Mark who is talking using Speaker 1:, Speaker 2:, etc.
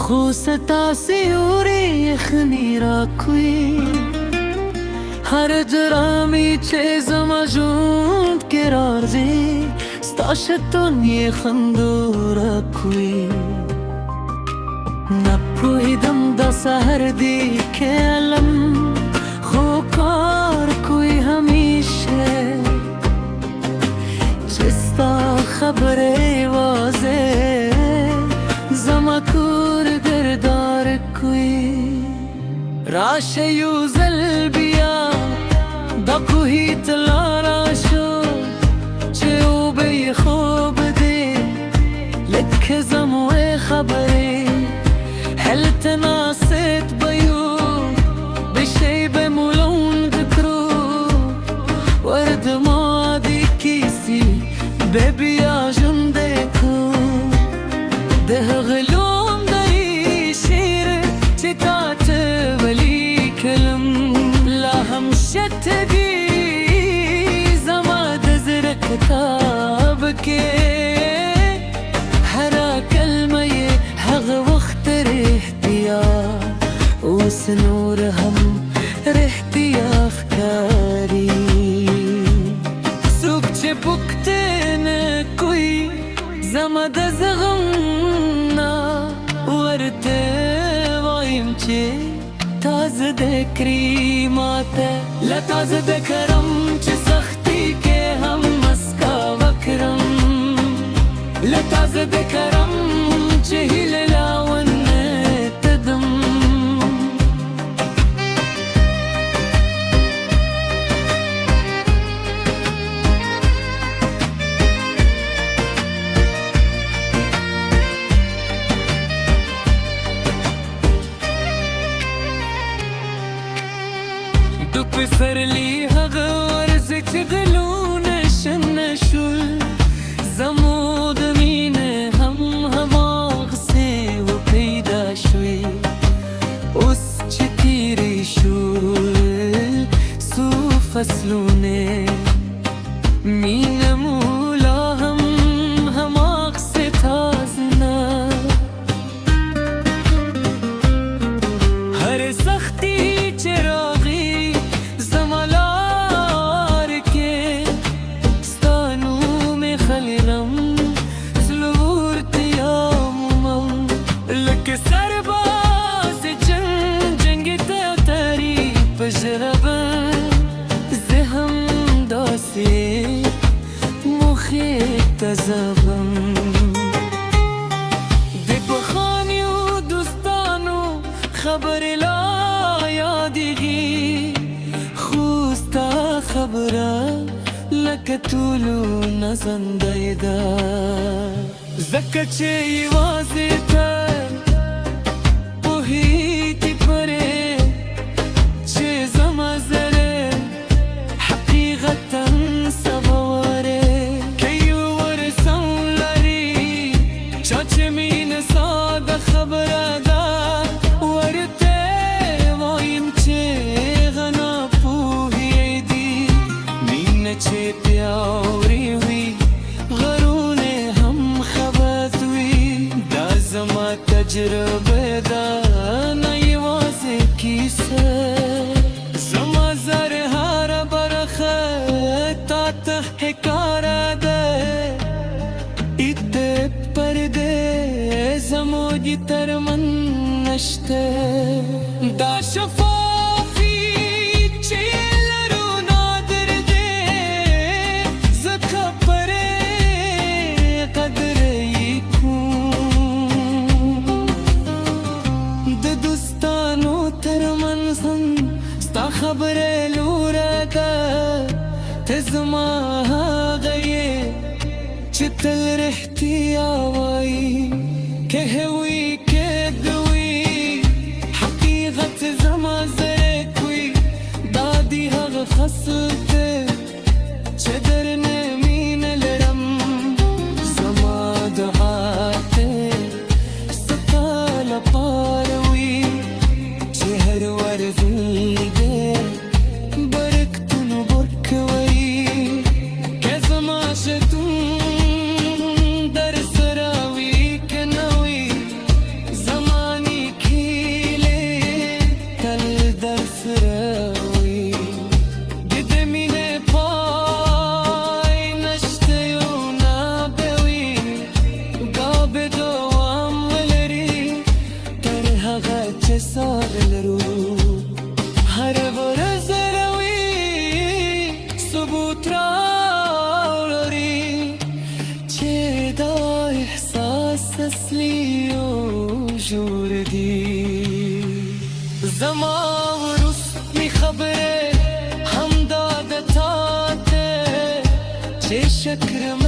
Speaker 1: خو ستا سیوری یخنی را کوي هر جرامی چه زما ژوند کې راځي ستا شتون یې خندو را کوي نه پوهېدم دا سحر دی که علم خو کار کوي همیشه چې ستا خبرې واضح زما کور دردار کوي راشه یو ځل بیا دا کوهي ته لاره شو چې اوبه یې خوب دی لکه زموږ خبرې هلته ناست به یو بشی به مو لوند کړو ورد ما دې کیسې به بیا ژوندی کړو د هغه لوم دی شعر چې تا ته ولیکلم لا هم شت دی زما د زړه کتاب کې هره کلمه یې هغه وخت رښتیا اوس نور هم رښتیا ښکاري څوک چې پوښتنه نه کوي زما د زغم نه ورته وایم چې تازه د کری ماته لا تازه د کرم چې سختی کې هم مسکا وکرم لا تازه د کرم چې هیله لاونه تدم دو پسرلی هغه ورځې چې ګلونه شنه شول زموږ د مینې هم هماغسې وپیدا شوې اوس چې تېرې شول څو فصلونه مینه مو لا هم هماغسې تازه نه هر سختي چې راغی زما لار کې ستا نوم یې خلیرم زړه ورته یامومم لکه سرباز جنګ ته تري په ژبه زه هم داسې موخې ته ځم د پخوانیو دوستانو خبرې لا یادېږي خو ستا خبره لکه ټولو نه زندۍ ده ځکه چې یوازې ته پوهېږې پرې چې زما زړه حقیقتا سبوره که یو ورسم لري چا چې مینه ساده خبره ده ورته وایم چې غنا پوهېدي مینه چې پیاوړې وي غرونه هم خبت وي دا زما تجربه ده نه یوازې کیسه زما زر هره برخه تا ته ښکاره ده ایته پردې زموږ ترمن نشته دا شفافي چې لرو نادر دی ځکه پرې قدر یې کوم د دوستانو ترمنځ هم ستا خبرې لوره ده ته زما هغه یې چې تل رښتیا وایي که وي که دوی حقیقت زما زړه کوي دا دی هغه فصل ته چې درنه مینه لرم زما دعا ته ستا لپاره وي چې هر ورځ دې برکتونه ورکوي که زما شتون در سره وي که نه وي زما چه سال رو هر ورز روی ثبوت راوری چه دا احساس اصلی و جوردی زمان روز می خبره هم دادتاته چه شکر